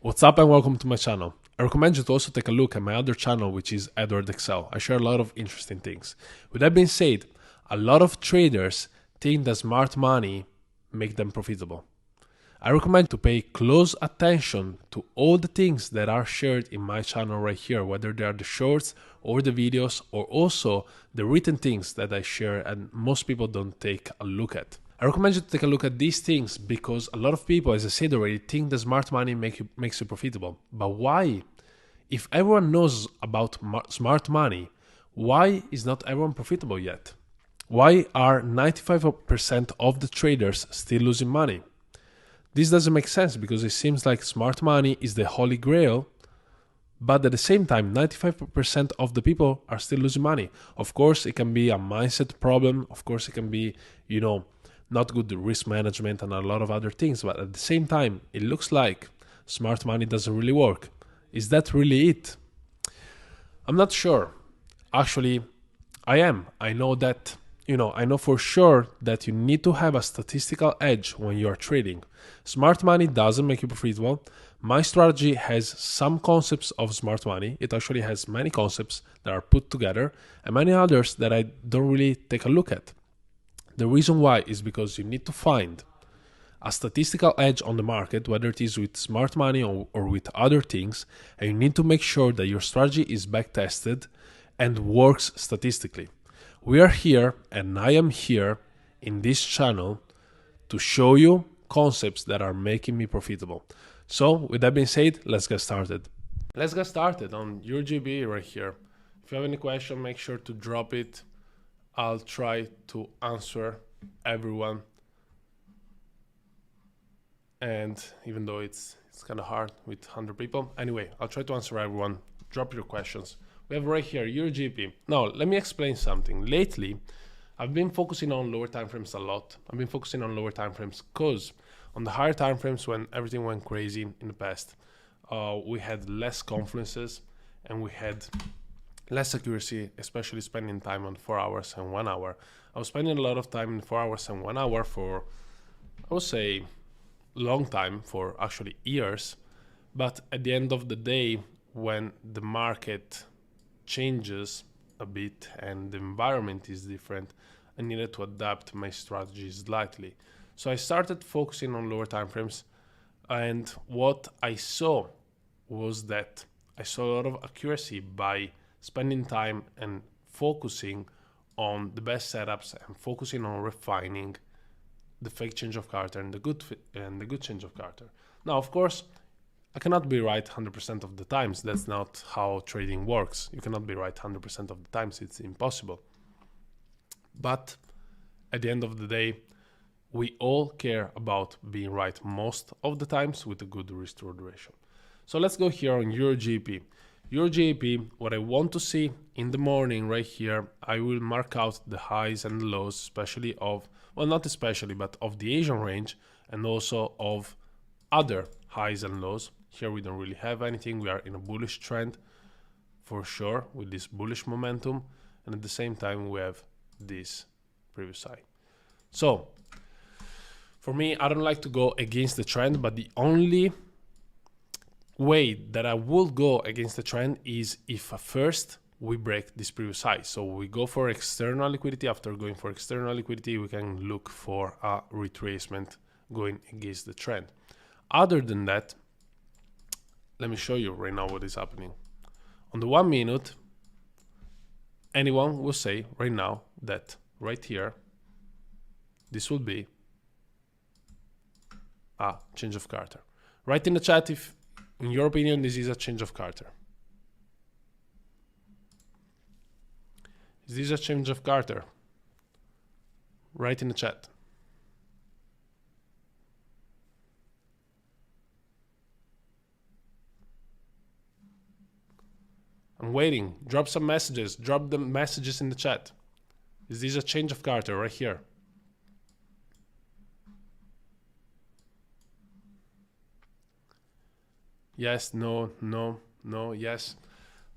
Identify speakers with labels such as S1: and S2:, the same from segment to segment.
S1: What's up and welcome to my channel. I recommend you to also take a look at my other channel, which is Edward Excel. I share a lot of interesting things. With that being said, a lot of traders think that smart money make them profitable. I recommend to pay close attention to all the things that are shared in my channel right here, whether they are the shorts or the videos or also the written things that I share and most people don't take a look at. I recommend you to take a look at these things because a lot of people, as I said already, think that smart money makes you profitable. But why? If everyone knows about smart money, why is not everyone profitable yet? Why are 95% of the traders still losing money? This doesn't make sense because it seems like smart money is the holy grail, but at the same time, 95% of the people are still losing money. Of course, it can be a mindset problem. Of course, it can be, not good risk management and a lot of other things. But at the same time, it looks like smart money doesn't really work. Is that really it? I'm not sure. Actually, I am. I know that, I know for sure that you need to have a statistical edge when you are trading. Smart money doesn't make you profitable. My strategy has some concepts of smart money. It actually has many concepts that are put together and many others that I don't really take a look at. The reason why is because you need to find a statistical edge on the market, whether it is with smart money or with other things, and you need to make sure that your strategy is back-tested and works statistically. We are here, and I am here in this channel to show you concepts that are making me profitable. So, with that being said, let's get started. Let's get started on your GB right here. If you have any question, make sure to drop it. I'll try to answer everyone. And even though it's kind of hard with 100 people, anyway, I'll try to answer everyone. Drop your questions. We have right here your GP. Now, let me explain something. Lately, I've been focusing on lower time frames a lot. I've been focusing on lower time frames because on the higher time frames, when everything went crazy in the past, we had less confluences and we had less accuracy, especially spending time on 4 hours and 1 hour. I was spending a lot of time in 4 hours and 1 hour for, I would say, long time, for actually years. But at the end of the day, when the market changes a bit and the environment is different, I needed to adapt my strategy slightly. So I started focusing on lower time frames, and what I saw was that I saw a lot of accuracy by spending time and focusing on the best setups and focusing on refining the fake change of character and the good change of character. Now, of course, I cannot be right 100% of the times. That's not how trading works. You cannot be right 100% of the times. It's impossible. But at the end of the day, we all care about being right most of the times with a good risk-reward ratio. So let's go here on your GP. Your GP, what I want to see in the morning right here, I will mark out the highs and the lows, especially of, well, not especially, but of the Asian range and also of other highs and lows. Here we don't really have anything. We are in a bullish trend for sure with this bullish momentum. And at the same time, we have this previous high. So for me, I don't like to go against the trend, but the only way that I will go against the trend is if first we break this previous high. So we go for external liquidity. After going for external liquidity, we can look for a retracement going against the trend. Other than that, let me show you right now what is happening. On the 1 minute, anyone will say right now that right here, this will be a change of character. Write in the chat if, in your opinion, this is a change of character. Is this a change of character? Write in the chat. I'm waiting. Drop some messages. Drop the messages in the chat. Is this a change of character right here? Yes, no, no, no, yes.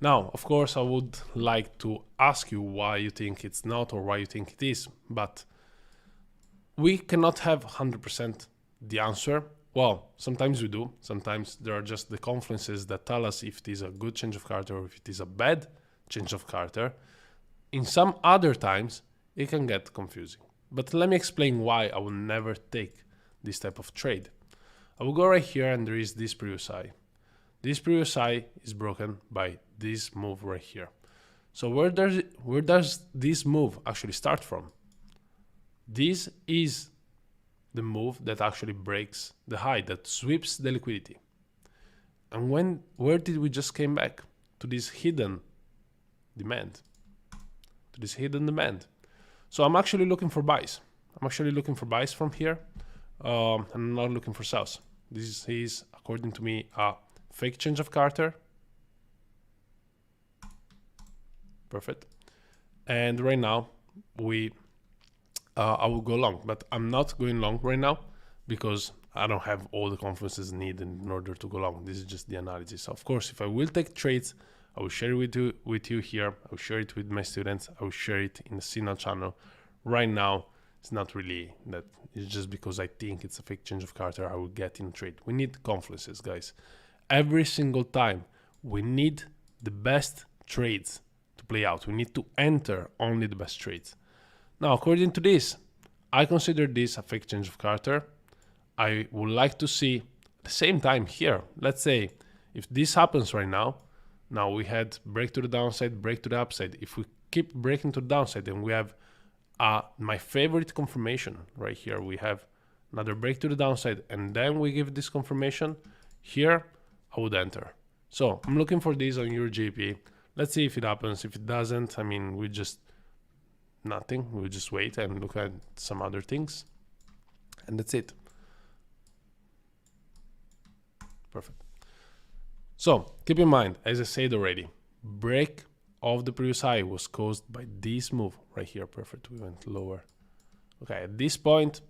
S1: Now, of course, I would like to ask you why you think it's not or why you think it is, but we cannot have 100% the answer. Well, sometimes we do. Sometimes there are just the confluences that tell us if it is a good change of character or if it is a bad change of character. In some other times, it can get confusing. But let me explain why I will never take this type of trade. I will go right here and there is this previous high. This previous high is broken by this move right here. So where does this move actually start from? This is the move that actually breaks the high, that sweeps the liquidity. And where did we just came back? To this hidden demand. To this hidden demand. So I'm actually looking for buys. I'm actually looking for buys from here. I'm not looking for sells. This is, according to me, a fake change of character. Perfect. And right now, I will go long, but I'm not going long right now because I don't have all the confluences needed in order to go long. This is just the analysis. Of course, if I will take trades, I will share it with you here. I will share it with my students. I will share it in the Signal channel. Right now, it's not really that. It's just because I think it's a fake change of character I will get in trade. We need confluences, guys. Every single time, we need the best trades to play out. We need to enter only the best trades. Now, according to this, I consider this a fake change of character. I would like to see at the same time here, let's say if this happens right now, now we had break to the downside, break to the upside. If we keep breaking to the downside, then we have my favorite confirmation right here. We have another break to the downside, and then we give this confirmation. Here, I would enter. So I'm looking for this on your GP. Let's see if it happens. If it doesn't, I mean, we just nothing. We'll just wait and look at some other things. And that's it. Perfect. So keep in mind, as I said already, break of the previous high was caused by this move right here. Perfect. We went lower. Okay, at this point,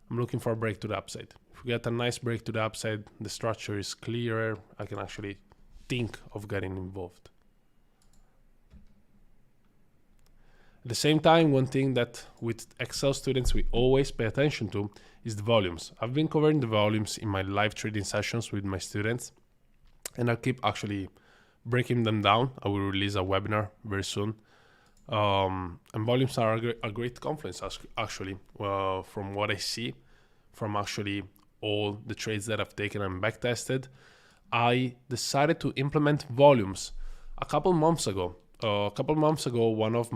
S1: I'm looking for a break to the upside. If we get a nice break to the upside, the structure is clearer. I can actually think of getting involved. At the same time, one thing that with Excel students we always pay attention to is the volumes. I've been covering the volumes in my live trading sessions with my students, and I'll keep actually breaking them down. I will release a webinar very soon. And volumes are a great confluence actually, from what I see, from actually all the trades that I've taken and backtested. I decided to implement volumes a couple months ago. One of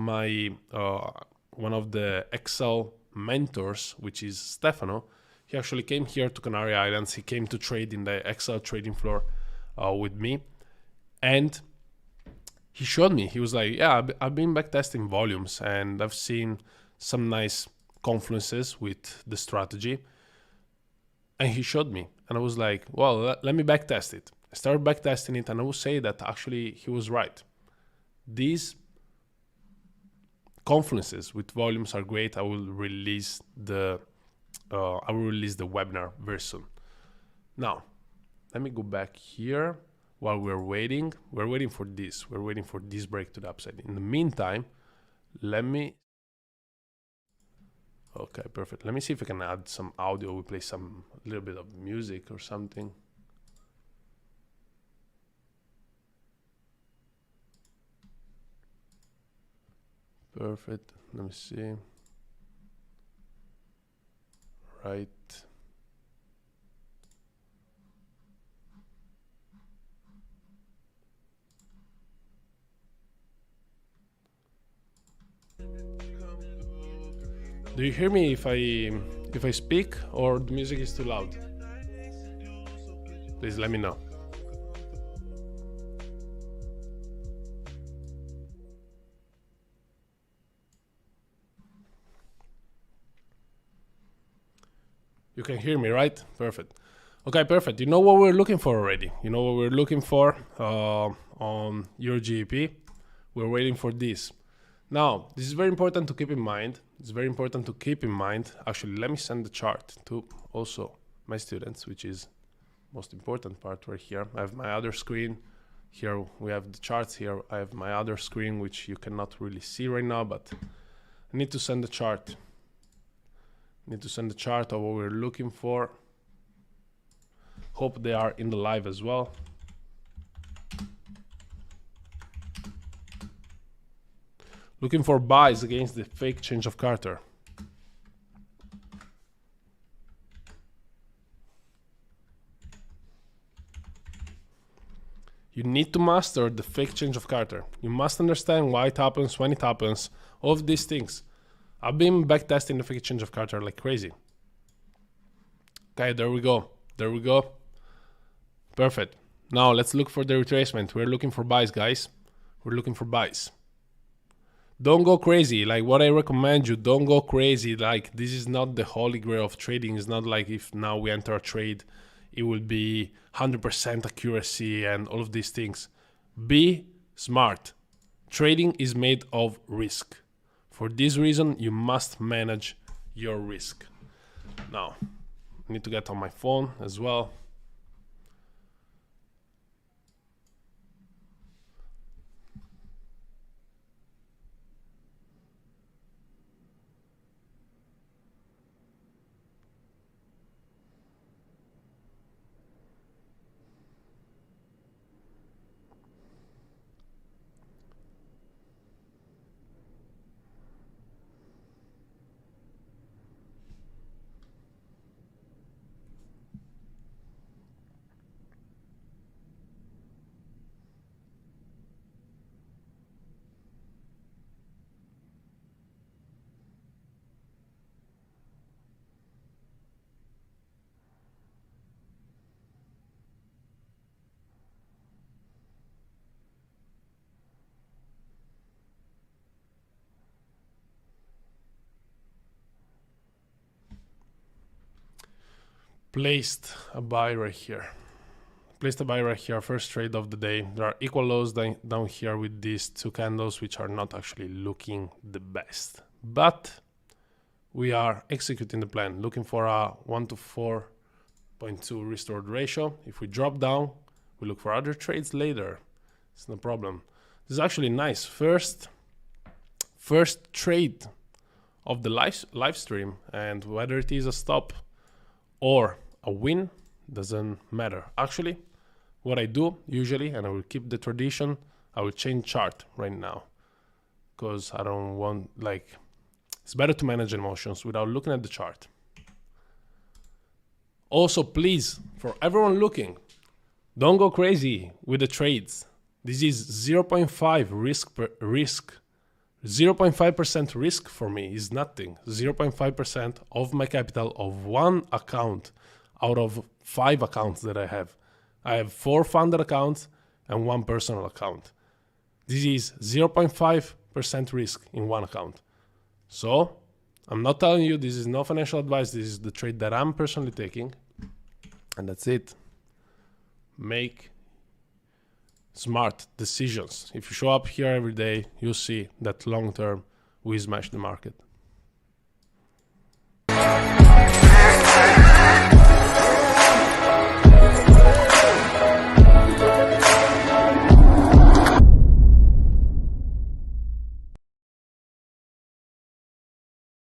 S1: the Excel mentors, which is Stefano, he actually came here to Canary Islands. He came to trade in the Excel trading floor with me, and he showed me. He was like, "Yeah, I've been backtesting volumes, and I've seen some nice confluences with the strategy." And he showed me, and I was like, "Well, let me backtest it." I started backtesting it, and I will say that actually he was right. These confluences with volumes are great. I will release the webinar very soon. Now, let me go back here while we're waiting. We're waiting for this. We're waiting for this break to the upside. In the meantime, okay, perfect. Let me see if I can add some audio. We play a little bit of music or something. Perfect. Let me see. Right. Do you hear me if I speak, or the music is too loud? Please let me know. You can hear me, right? Perfect. Okay, perfect. You know what we're looking for already. You know what we're looking for on your GEP. We're waiting for this. Now, this is very important to keep in mind. It's very important to keep in mind. Actually, let me send the chart to also my students, which is most important part right here. I have my other screen. Here we have the charts here. I have my other screen, which you cannot really see right now, but I need to send the chart. Need to send the chart of what we're looking for. Hope they are in the live as well. Looking for buys against the fake change of Carter. You need to master the fake change of Carter. You must understand why it happens, when it happens, all of these things. I've been backtesting the fake change of Carter like crazy. Okay, there we go. There we go. Perfect. Now let's look for the retracement. We're looking for buys, guys. We're looking for buys. Don't go crazy. Like what I recommend you, don't go crazy. Like this is not the holy grail of trading. It's not like if now we enter a trade, it will be 100% accuracy and all of these things. Be smart. Trading is made of risk. For this reason, you must manage your risk. Now, I need to get on my phone as well. Placed a buy right here. Placed a buy right here, first trade of the day. There are equal lows down here with these two candles, which are not actually looking the best. But we are executing the plan, looking for a 1 to 4.2 restored ratio. If we drop down, we look for other trades later. It's no problem. This is actually nice. First trade of the live stream, and whether it is a stop or a win doesn't matter. Actually, what I do usually, and I will keep the tradition, I will change chart right now, because I don't want, like, it's better to manage emotions without looking at the chart. Also, please, for everyone looking, don't go crazy with the trades. This is 0.5 risk. 0.5% risk for me is nothing. 0.5% of my capital of one account out of 5 accounts that I have. I have 4 funded accounts and 1 personal account. This is 0.5% risk in one account. So I'm not telling you, this is no financial advice. This is the trade that I'm personally taking. And that's it. Make smart decisions. If you show up here every day, you'll see that long term we smash the market.